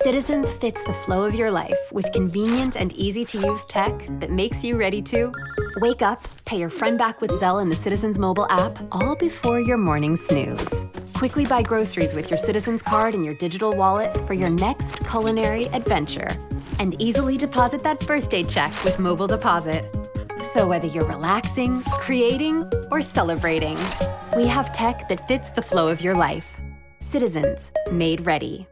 Citizens fits the flow of your life with convenient and easy-to-use tech that makes you ready to wake up, pay your friend back with Zelle in the Citizens mobile app, all before your morning snooze. Quickly buy groceries with your Citizens card and your digital wallet for your next culinary adventure. And easily deposit that birthday check with mobile deposit. So whether you're relaxing, creating, or celebrating, we have tech that fits the flow of your life. Citizens, made ready.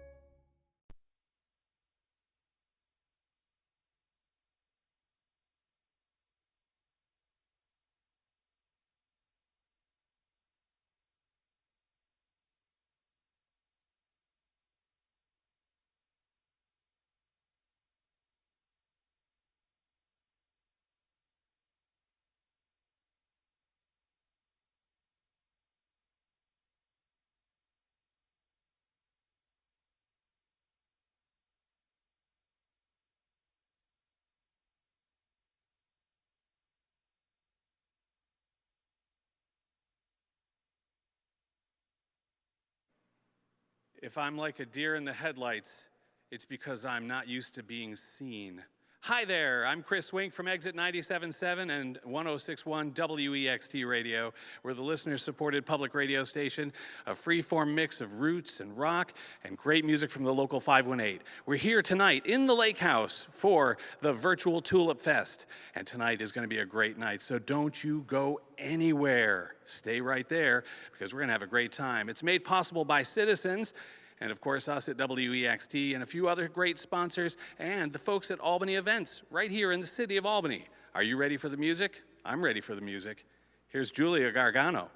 If I'm like a deer in the headlights, it's because I'm not used to being seen. Hi there, I'm Chris Wink from Exit 97.7 and 106.1 WEXT Radio. We're the listener-supported public radio station, a free-form mix of roots and rock and great music from the local 518. We're here tonight in the Lake House for the virtual Tulip Fest, and tonight is going to be a great night, so don't you go anywhere. Stay right there because we're going to have a great time. It's made possible by Citizens, and of course us at WEXT and a few other great sponsors and the folks at Albany Events right here in the city of Albany. Are you ready for the music? I'm ready for the music. Here's Julia Gargano.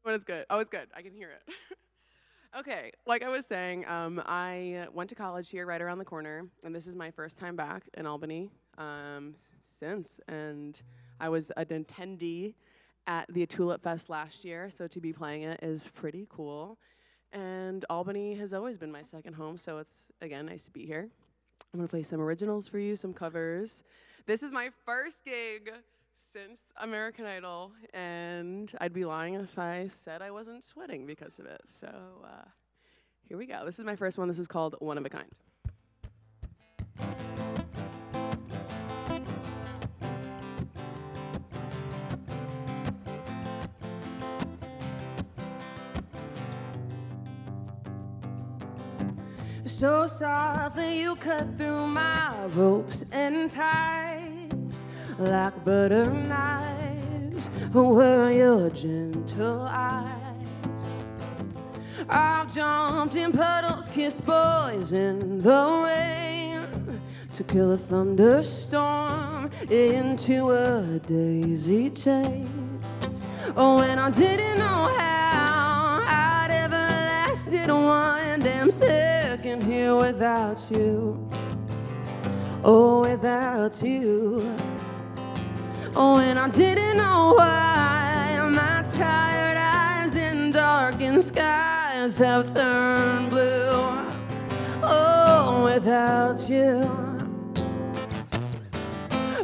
But it's good. Oh, it's good. I can hear it. Okay, like I was saying, I went to college here right around the corner, and this is my first time back in Albany since. And I was an attendee at the Tulip Fest last year, so to be playing it is pretty cool. And Albany has always been my second home, so it's, again, nice to be here. I'm going to play some originals for you, some covers. This is my first gig since American Idol, and I'd be lying if I said I wasn't sweating because of it. So here we go. This is my first one. This is called One of a Kind. So softly you cut through my ropes and ties like butter knives were your gentle eyes. I've jumped in puddles, kissed boys in the rain to kill a thunderstorm into a daisy chain. Oh, and I didn't know how I'd ever lasted one damn second here without you. Oh, without you. Oh, and I didn't know why my tired eyes in darkened skies have turned blue. Oh, without you.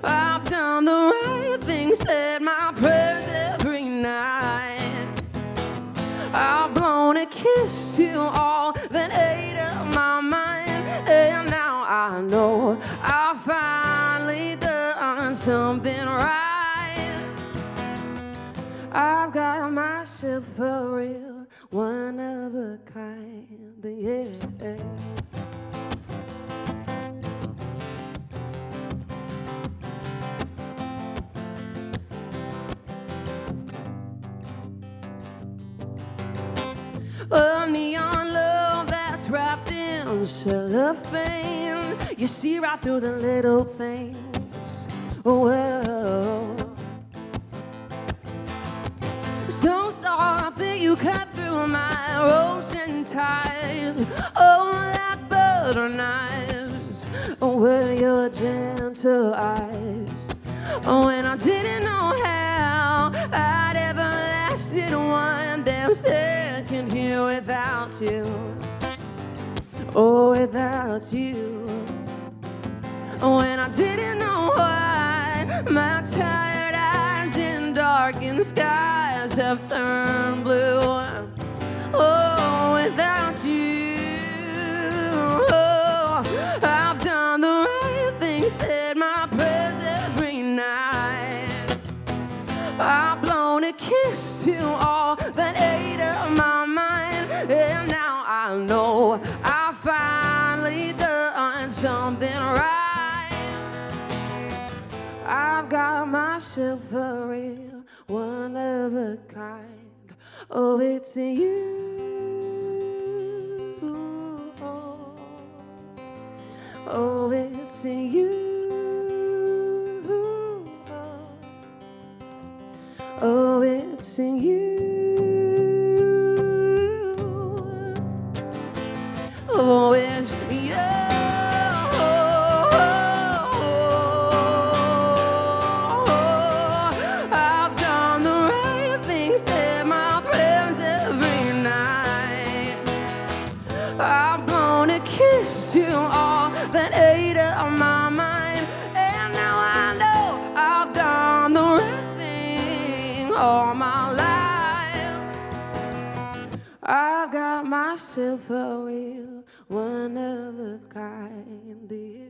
I've done the right thing, said my prayers every night. I've blown and kissed you all that ate up my mind. And now I know I've finally done something right. I've got myself a real one of a kind, yeah. A neon love that's wrapped in cellophane. You see right through the little things. Oh, well. So softly you cut through my ropes and ties. Oh, like butter knives. Oh, were your gentle eyes. Oh, and I didn't know how I'd ever it one damn second here without you. Oh, without you. When I didn't know why my tired eyes in darkened skies have turned blue. Oh, without you. Oh, I've done the right thing, said my prayers every night. I've blown a kiss to all that ate up my mind, and now I know I finally done something right. I've got myself a real one of a kind. Oh, it's you. Oh, it's you. Oh, it's you. Oh, it's you. I've done the right thing, said my prayers every night. I've blown a kiss to all that ate up my mind, and now I know I've done the right thing all my life. I've got myself a real one of a kind. Yeah.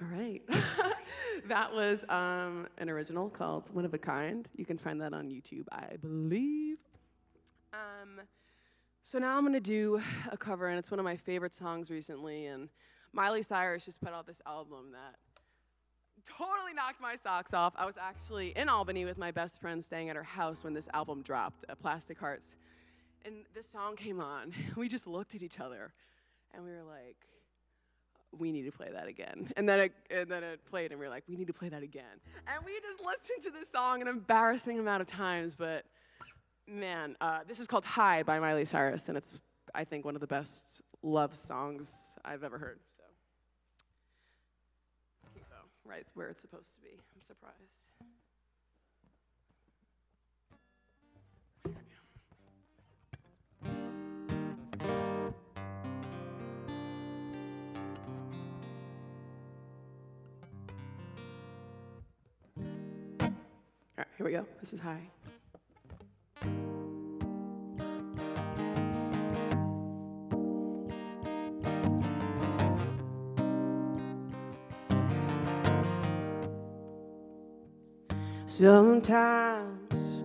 All right. That was an original called One of a Kind. You can find that on YouTube, I believe. So now I'm going to do a cover, and it's one of my favorite songs recently. And Miley Cyrus just put out this album that totally knocked my socks off. I was actually in Albany with my best friend staying at her house when this album dropped, Plastic Hearts. And this song came on. We just looked at each other, and we were like, we need to play that again. And then it played, and we were like, we need to play that again. And we just listened to this song an embarrassing amount of times, but man, this is called High by Miley Cyrus, and it's, I think, one of the best love songs I've ever heard. So, keep it right where it's supposed to be. I'm surprised. All right, here we go. This is High. Sometimes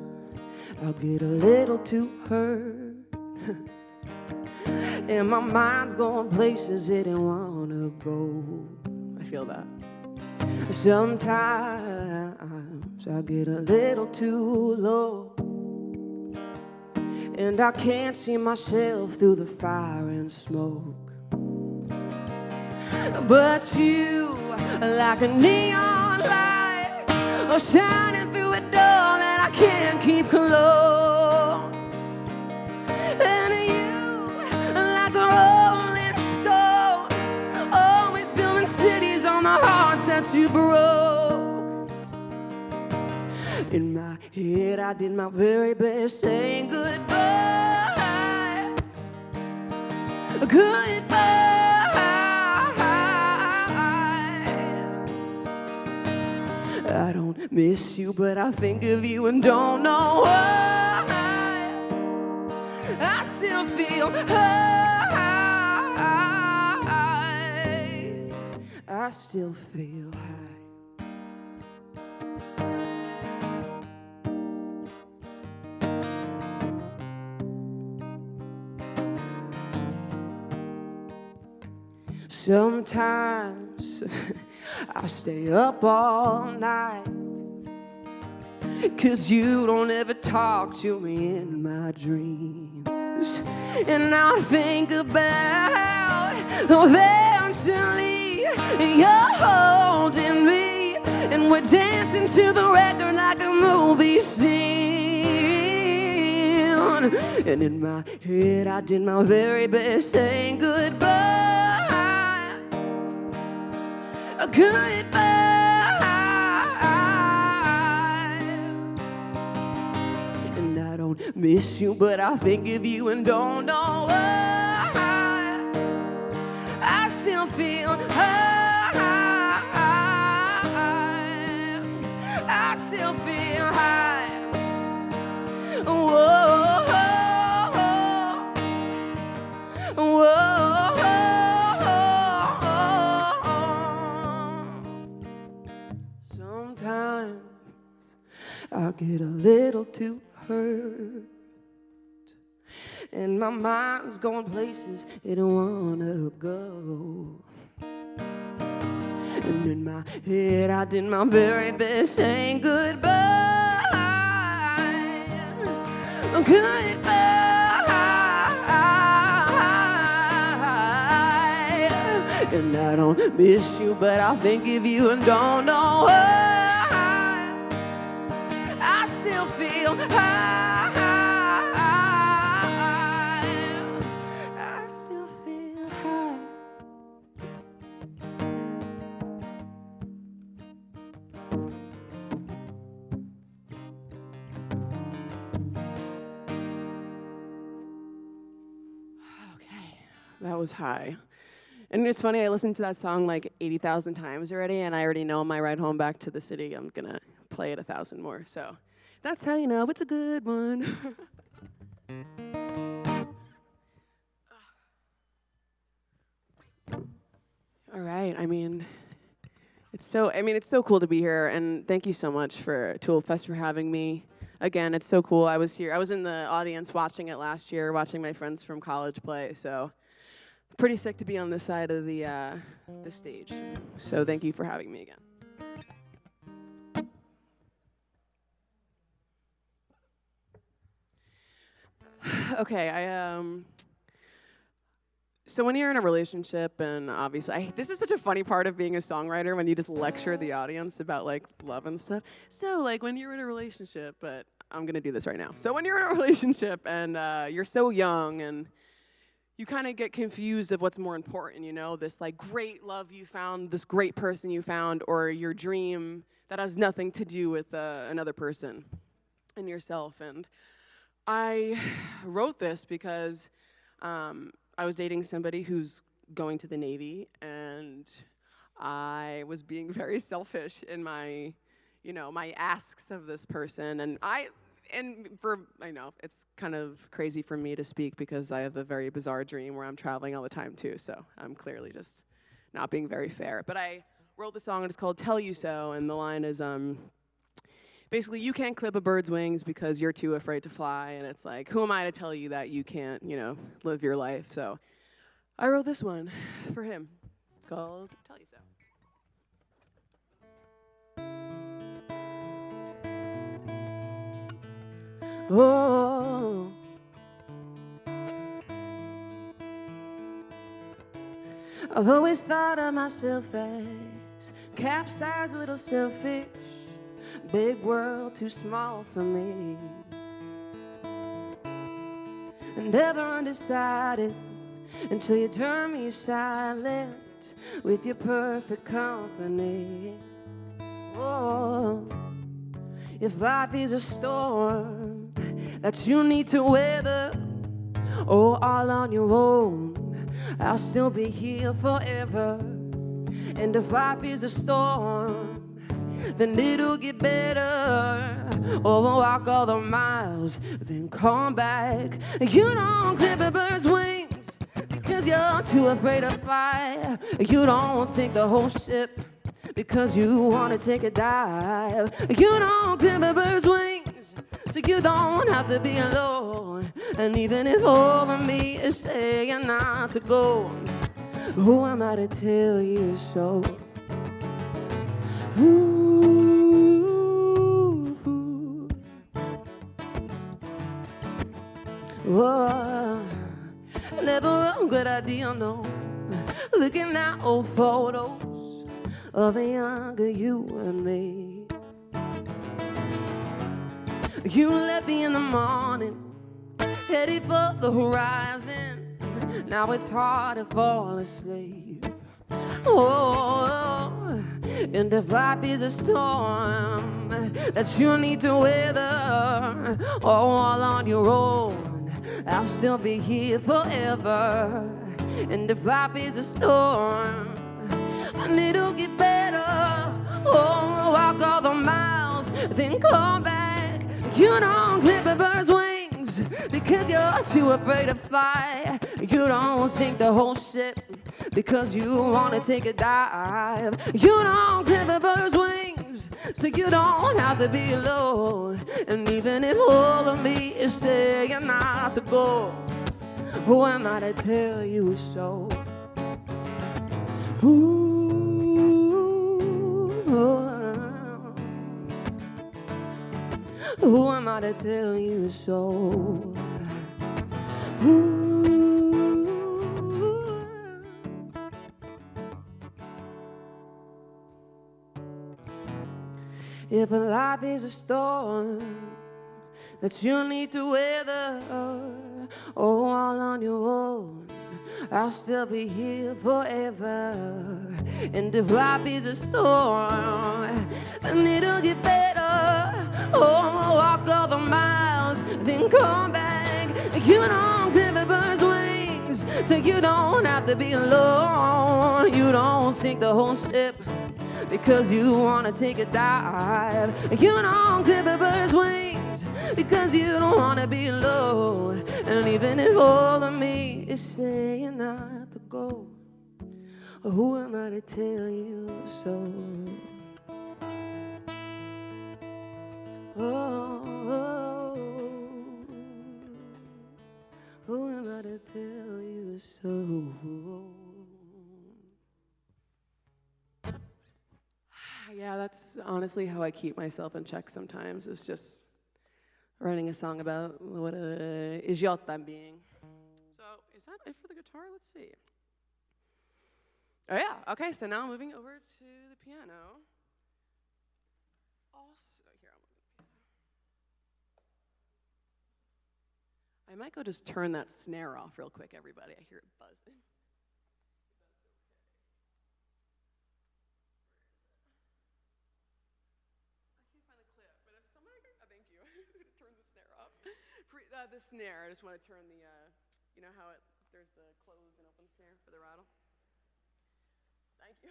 I'll get a little too hurt and my mind's going places it didn't want to go. I feel that. Sometimes I get a little too low and I can't see myself through the fire and smoke. But you, like a neon light, are shining through a door that I can't keep closed. And you, like a rolling stone, always building cities on the hearts that you broke. In my head, I did my very best saying goodbye. Goodbye. I don't miss you, but I think of you and don't know why. I still feel high. I still feel high. Sometimes I stay up all night 'cause you don't ever talk to me in my dreams. And I think about eventually you're holding me and we're dancing to the record like a movie scene. And in my head I did my very best saying goodbye. Goodbye. don't miss you, but I think of you and don't know why. I still feel high. I still feel high. Whoa, whoa. Sometimes I get a little too hurt, and my mind's going places it don't wanna go. And in my head I did my very best saying goodbye, goodbye. And I don't miss you, but I think of you and don't know why. I still feel high. I still feel high. Okay, that was high. And it's funny, I listened to that song like 80,000 times already, and I already know on my ride home back to the city, I'm going to play it 1,000 more. So that's how you know it's a good one. All right, it's so cool to be here, and thank you so much for Tulip Fest for having me. Again, it's so cool. I was in the audience watching it last year, watching my friends from college play, so pretty sick to be on this side of the stage. So thank you for having me again. Okay, so when you're in a relationship, and obviously, this is such a funny part of being a songwriter when you just lecture the audience about like love and stuff. So like when you're in a relationship, but I'm gonna do this right now. So when you're in a relationship and you're so young and you kind of get confused of what's more important, you know, this like great love you found, this great person you found, or your dream that has nothing to do with another person and yourself. And I wrote this because I was dating somebody who's going to the Navy, and I was being very selfish in my, my asks of this person. And I know it's kind of crazy for me to speak because I have a very bizarre dream where I'm traveling all the time too, so I'm clearly just not being very fair. But I wrote the song, and it's called Tell You So, and the line is, basically, you can't clip a bird's wings because you're too afraid to fly, and it's like, who am I to tell you that you can't, live your life? So I wrote this one for him. It's called Tell You So. Oh, I've always thought of myself as capsized little selfish, big world too small for me, and never undecided until you turn me silent with your perfect company. Oh, if life is a storm that you need to weather, all on your own, I'll still be here forever. And if life is a storm, then it'll get better. Oh, we'll walk all the miles, then come back. You don't clip a bird's wings because you're too afraid to fly. You don't sink the whole ship because you want to take a dive. You don't clip a bird's wings so you don't have to be alone. And even if all of me is saying not to go, who am I to tell you so? Ooh. Oh, never a good idea, no. Looking at old photos of a younger you and me. You left me in the morning, headed for the horizon. Now it's hard to fall asleep. Oh, And if life is a storm that you need to weather all on your own, I'll still be here forever. And if life is a storm and it'll get better, oh, walk all the miles, then come back. You don't clip a bird's wings because you're too afraid to fly. You don't sink the whole ship because you want to take a dive. You don't clip a bird's wings so you don't have to be alone. And even if all of me is saying not to go, who am I to tell you so? Who am I to tell you so? If life is a storm that you need to weather, oh, all on your own, I'll still be here forever. And if life is a storm, then it'll get better. Oh, walk all the miles, then come back. You don't clip a bird's wings, so you don't have to be alone. You don't sink the whole ship because you want to take a dive. You don't clip a bird's wings because you don't want to be alone. And even if all of me is saying not to go, who am I to tell you so? Oh, who am I to tell you so? Yeah, that's honestly how I keep myself in check sometimes. It's just writing a song about what is your time being. So is that it for the guitar? Let's see. Oh yeah, okay, so now moving over to the piano. Also, here, I might go just turn that snare off real quick, everybody. I hear it buzzing. The snare, I just want to turn the, you know how there's the close and open snare for the rattle? Thank you.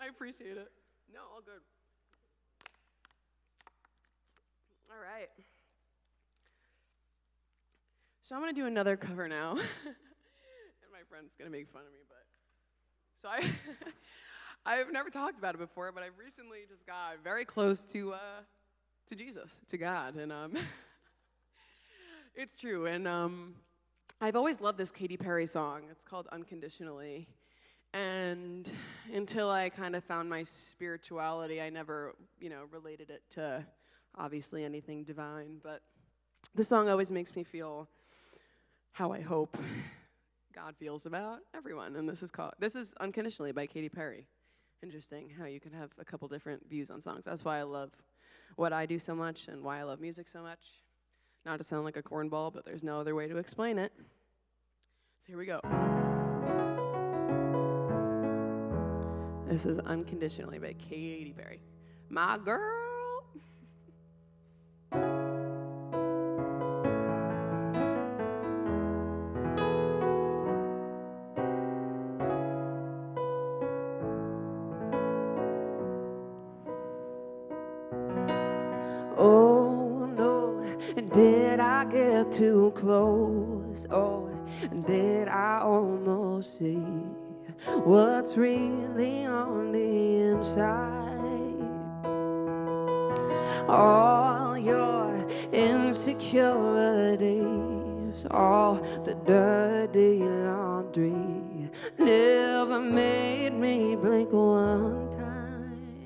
I appreciate it. No, all good. All right. So I'm going to do another cover now. And my friend's going to make fun of me, but. So I've never talked about it before, but I recently just got very close to Jesus, to God, and it's true, and I've always loved this Katy Perry song. It's called Unconditionally, and until I kind of found my spirituality, I never, related it to obviously anything divine, but the song always makes me feel how I hope God feels about everyone, and this is Unconditionally by Katy Perry. Interesting how you can have a couple different views on songs. That's why I love what I do so much and why I love music so much. Not to sound like a cornball, but there's no other way to explain it. So here we go. This is Unconditionally by Katy Perry. My girl. Did I get too close? Oh, did I almost see what's really on the inside? All your insecurities, all the dirty laundry never made me blink one time.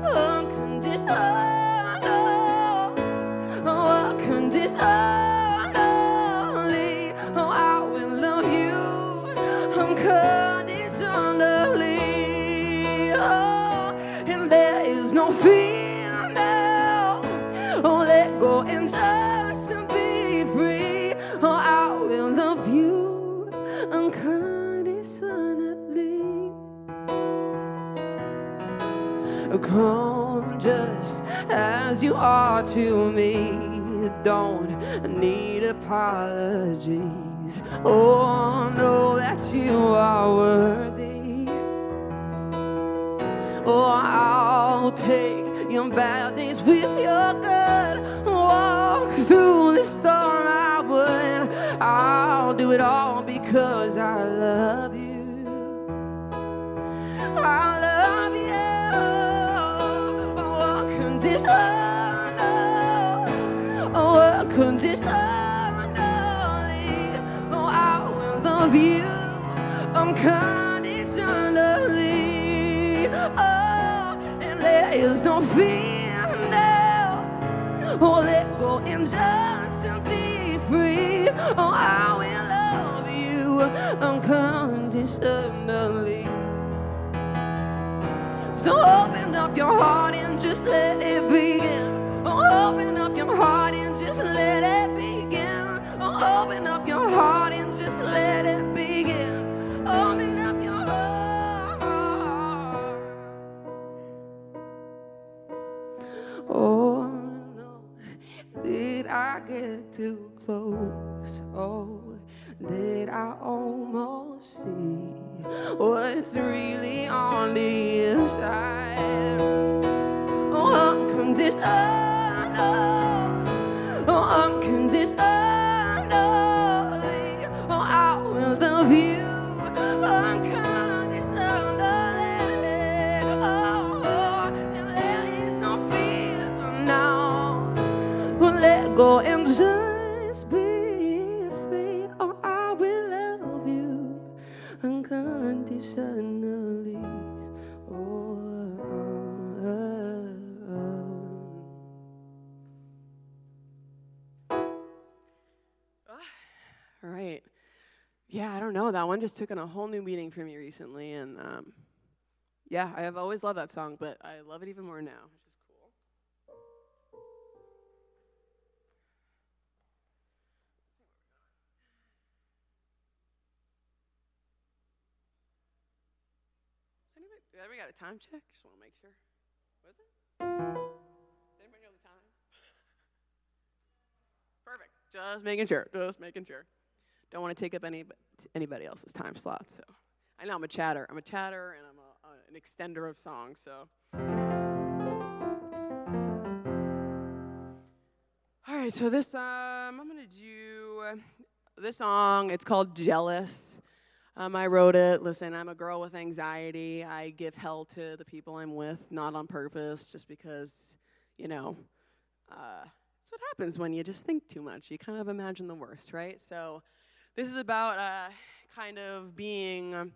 Unconditional. Unconditionally, oh, I will love you unconditionally, oh, and there is no fear now, oh, let go and just be free, oh, I will love you unconditionally. Come just as you are to me. Don't need apologies. Oh, know that you are worthy. Oh, I'll take your bad days with your good. Walk through the storm, I would. I'll do it all because I love you. I love you. Oh, unconditional. Oh, unconditionally. Oh, I will love you unconditionally. Oh, and there is no fear now. Oh, let go and just be free. Oh, I will love you unconditionally. So open up your heart and just let it begin. Oh, open up your heart and just let it begin. Oh, open up your heart and just let it begin. Open up your heart. Oh, no, did I get too close? Oh, did I almost see what's really on the inside? Oh, unconditional. Oh, unconditionally. Oh, I will love you unconditionally. Oh, and there is no fear now. Oh, let go and just be free. Oh, I will love you unconditionally. All right. Yeah, I don't know. That one just took on a whole new meaning for me recently. And yeah, I have always loved that song, but I love it even more now, which is cool. We got a time check? Just want to make sure. Was it? Does anybody know the time? Perfect. Just making sure. Just making sure. Don't want to take up anybody else's time slot. So I know I'm a chatter. I'm a chatter, and I'm an extender of songs. So. All right. So this I'm gonna do this song. It's called "Jealous." I wrote it. Listen, I'm a girl with anxiety. I give hell to the people I'm with, not on purpose, just because, you know, that's what happens when you just think too much. You kind of imagine the worst, right? So this is about kind of being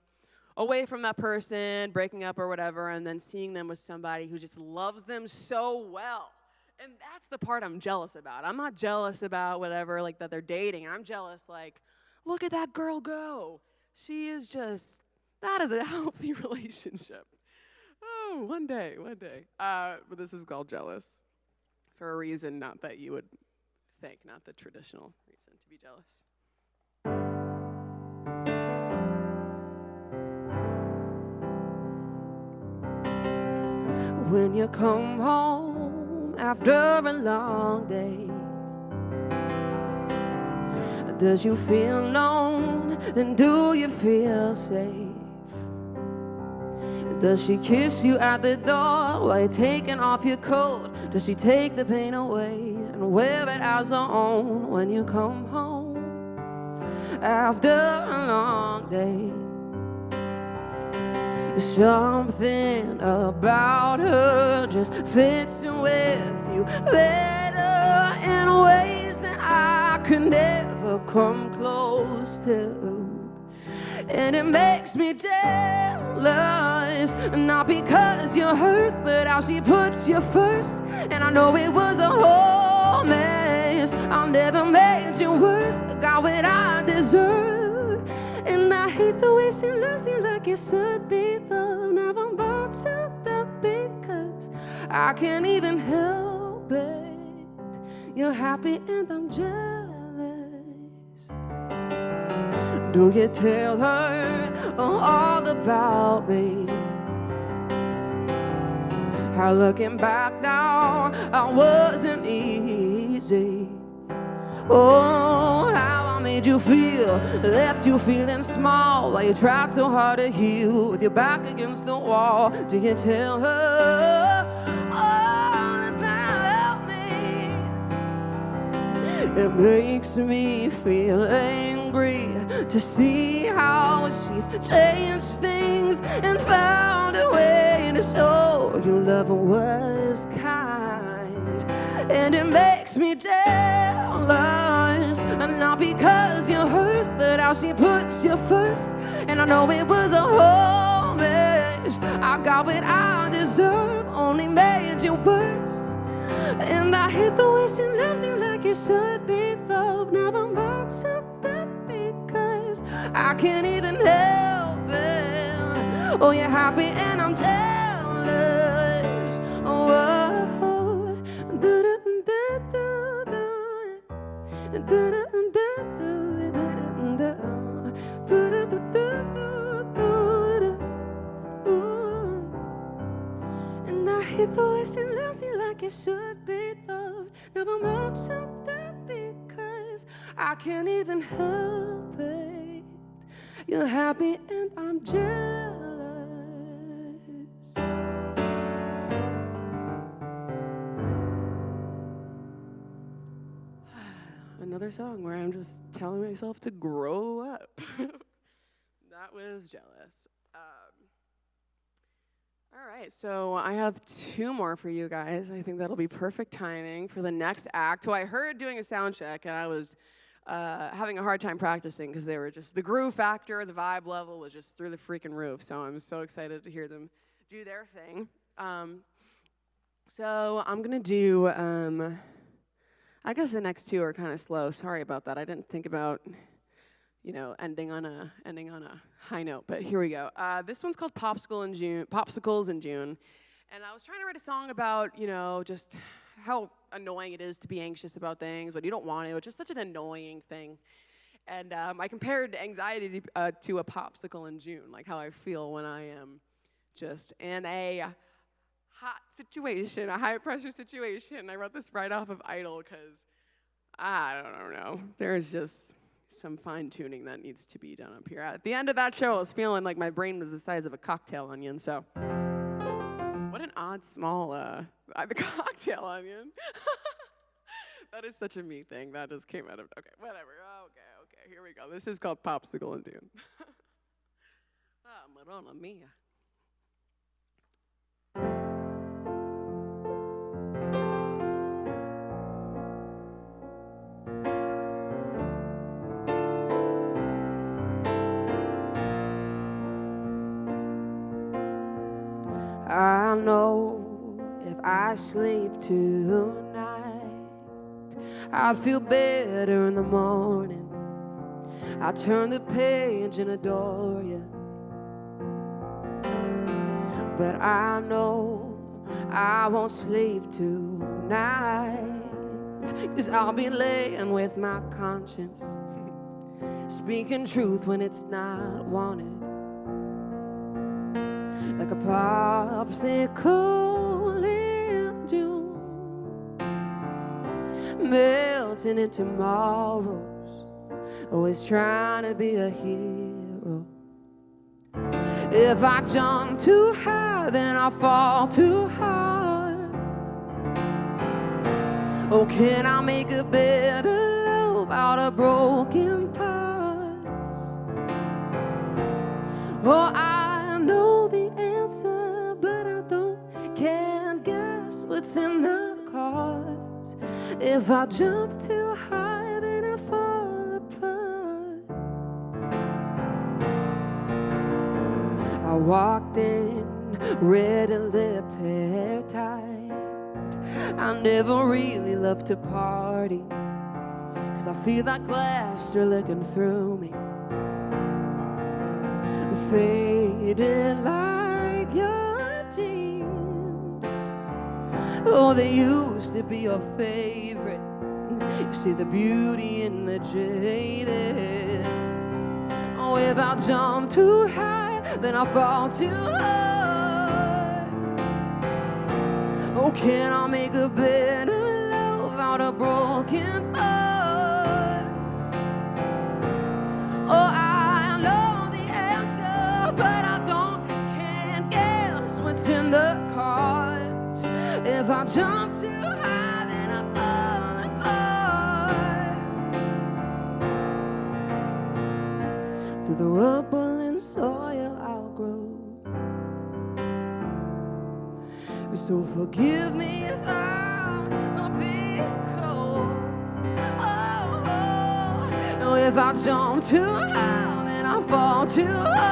away from that person, breaking up or whatever, and then seeing them with somebody who just loves them so well. And that's the part I'm jealous about. I'm not jealous about whatever, like, that they're dating. I'm jealous, like, look at that girl go. She is just, that is a healthy relationship. Oh, one day. But this is called Jealous for a reason not that you would think, not the traditional reason to be jealous. When you come home after a long day, does you feel alone, and do you feel safe? Does she kiss you at the door while you're taking off your coat? Does she take the pain away and wear it as her own when you come home after a long day? Something about her just fits with you better in ways that I could never come close to. And it makes me jealous, not because you're hers, but how she puts you first. And I know it was a whole mess. I never made you worse, got what I deserve. And I hate the way she loves you like you should be loved. Now I'm boxed up because I can't even help it. You're happy and I'm jealous. Do you tell her all about me? how looking back now, I wasn't easy. Oh, how I made you feel, left you feeling small while you tried so hard to heal with your back against the wall. Do you tell her all about me? It makes me feel angry to see how she's changed things and found a way to show you love was kind. And it makes me jealous, and not because you're hers, but how she puts you first. And I know it was a whole mess. I got what I deserve, only made you worse. And I hate the way she loves you like you should be loved. Never mind that because I can't even help it. Oh, you're happy and I'm jealous. Oh, and I hate the way she loves you like you should be loved. Never much of that because I can't even help it. You're happy and I'm jealous. Another song where I'm just telling myself to grow up. That was Jealous. All right, so I have 2 more for you guys. I think that'll be perfect timing for the next act, who I heard doing a sound check, and I was having a hard time practicing because they were just, the groove factor, the vibe level was just through the freaking roof, so I'm so excited to hear them do their thing. So I'm going to do, I guess the next 2 are kind of slow. Sorry about that. I didn't think about, you know, ending on a high note, but here we go. This one's called Popsicles in June, and I was trying to write a song about, you know, just how annoying it is to be anxious about things when you don't want to. It's just such an annoying thing, and I compared anxiety to a popsicle in June, like how I feel when I am just in a hot situation, a high-pressure situation. I wrote this right off of Idol because, I don't know, there's just some fine-tuning that needs to be done up here. At the end of that show, I was feeling like my brain was the size of a cocktail onion, so. What an odd, small, the cocktail onion. That is such a me thing. That just came out of, okay, whatever. Okay, here we go. This is called Popsicle in June. Madonna mia. I know if I sleep tonight, I'd feel better in the morning. I turn the page and adore you. But I know I won't sleep tonight, 'cause I'll be laying with my conscience, speaking truth when it's not wanted. Like a popsicle in June, melting into tomorrows, always trying to be a hero. If I jump too high, then I fall too hard. Oh, can I make a better love out of broken parts? Oh, I know the answer, but I can't guess what's in the cards. If I jump too high, then I fall apart. I walked in red and lip hair tied. I never really loved to party, 'cause I feel like glass are looking through me, faded like your jeans. Oh, they used to be your favorite. You see the beauty in the jaded. Oh, if I jump too high, then I fall too hard. Oh, can I make a better love out of broken parts? Oh, I know the answer, but I can't guess what's in the cards. If I jump too high, then I fall apart. Through the rubble and soil I'll grow. So forgive me if I'm a bit cold. Oh, if I jump too high, then I fall too hard.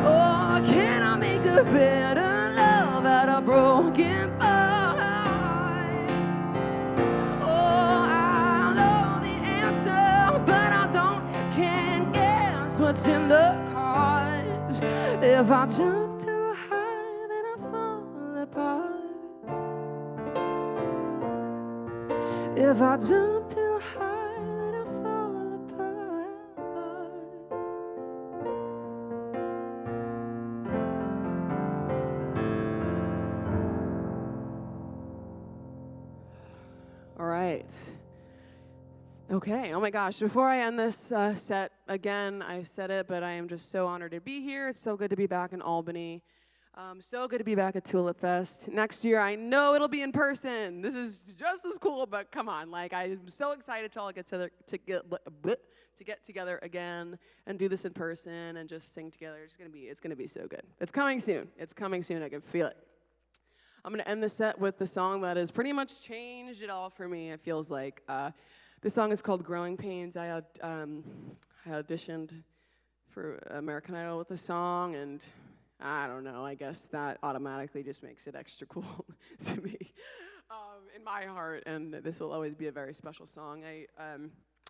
Oh, can I make a better love out of broken parts? Oh, I know the answer, but I can't guess what's in the cards. If I jump too high, then I fall apart. If I jump too high, then I fall apart. All right. Okay, oh my gosh, before I end this set, again, I've said it, but I am just so honored to be here. It's so good to be back in Albany. So good to be back at Tulip Fest. Next year, I know it'll be in person. This is just as cool, but come on, like, I'm so excited to all get together again and do this in person and just sing together. It's gonna be so good. It's coming soon. It's coming soon. I can feel it. I'm gonna end the set with the song that has pretty much changed it all for me. It feels like. This song is called Growing Pains. I auditioned for American Idol with the song, and I don't know, I guess that automatically just makes it extra cool to me in my heart, and this will always be a very special song. I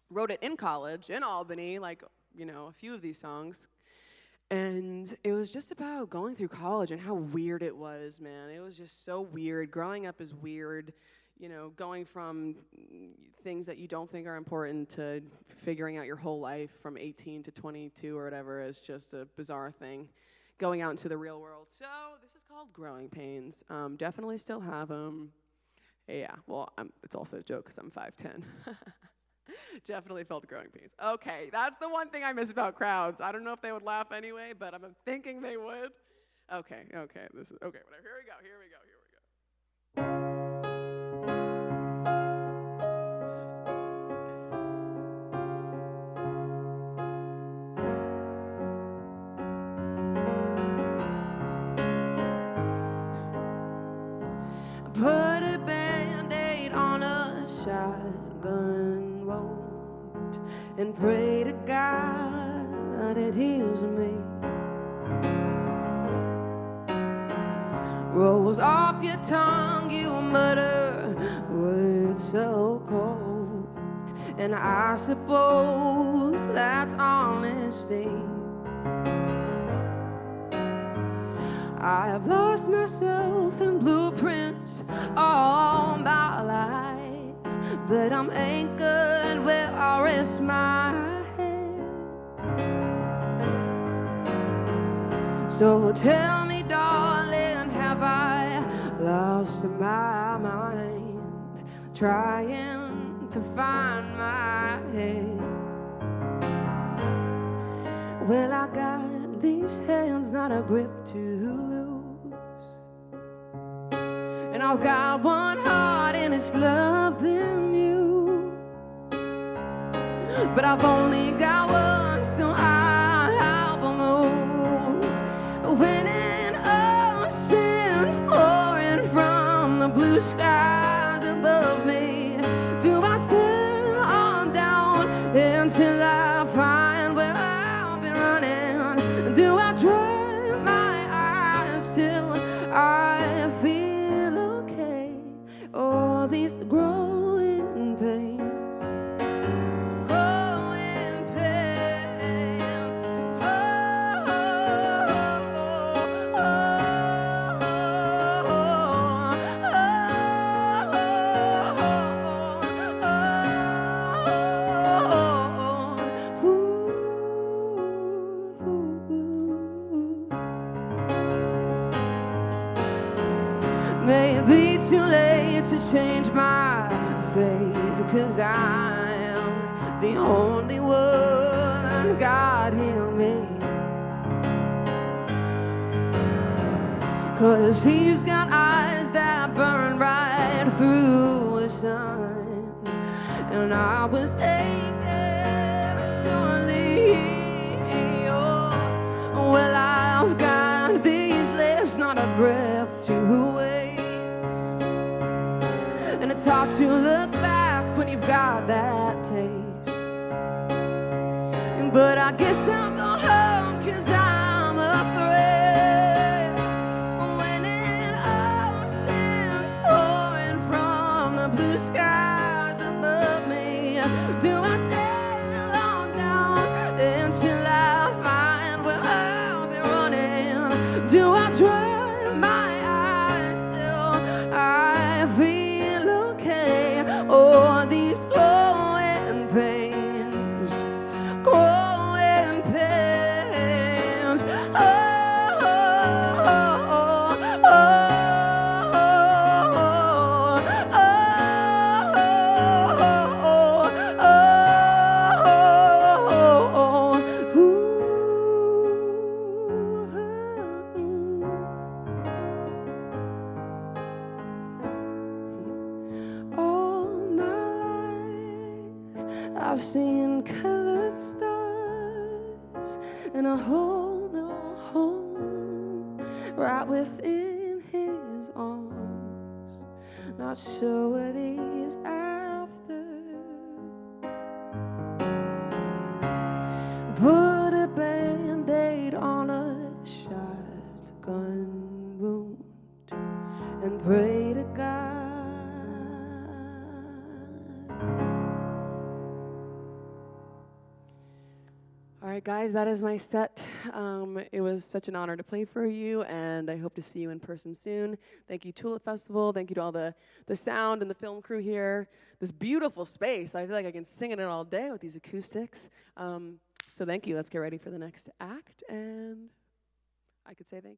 wrote it in college, in Albany, like, you know, a few of these songs, and it was just about going through college and how weird it was, man. It was just so weird. Growing up is weird. You know, going from things that you don't think are important to figuring out your whole life from 18 to 22 or whatever is just a bizarre thing. Going out into the real world. So this is called Growing Pains. Definitely still have them. Yeah, well, it's also a joke because I'm 5'10". Definitely felt growing pains. Okay, that's the one thing I miss about crowds. I don't know if they would laugh anyway, but I'm thinking they would. Okay, this is, okay, whatever. Here we go. Put a Band-Aid on a shotgun wound and pray to God it heals me. Rolls off your tongue, you mutter words so cold, and I suppose that's honesty. I have lost myself in blueprints all my life, but I'm anchored where I rest my head. So tell me, darling, have I lost my mind, trying to find my head? Well, I got these hands, not a grip to lose, and I've got one heart and it's loving you, but I've only got one, so I will move. When an ocean's pouring from the blue skies above me, do I sail on down until I find where I've been running? Do I dry my eyes till I feel okay? Oh, these growing pains, growing pains. be too late to change my fate, 'cause I'm the only one God He'll make. 'Cause He's got eyes that burn right through the sun, and I was taken surely. Oh, well, I've got these lips, not a breath to waste, and it's hard to look back when you've got that taste. But I guess I'll go home, 'cause I'm afraid when it all seems pouring from the blue skies above me. Do I stay long down until I find where I'll be running? Do I dry my eyes till I feel okay? Or these growing pains, growing pains. Oh, oh, oh, oh, all my life I've seen colored stars and a whole new home right within His arms. Not sure what He's after. Put a band-aid on a shotgun wound and pray to God. All right, guys, that is my set. It was such an honor to play for you, and I hope to see you in person soon. Thank you, Tulip Festival. Thank you to all the sound and the film crew here. This beautiful space. I feel like I can sing in it all day with these acoustics. So thank you. Let's get ready for the next act, and I could say thank you.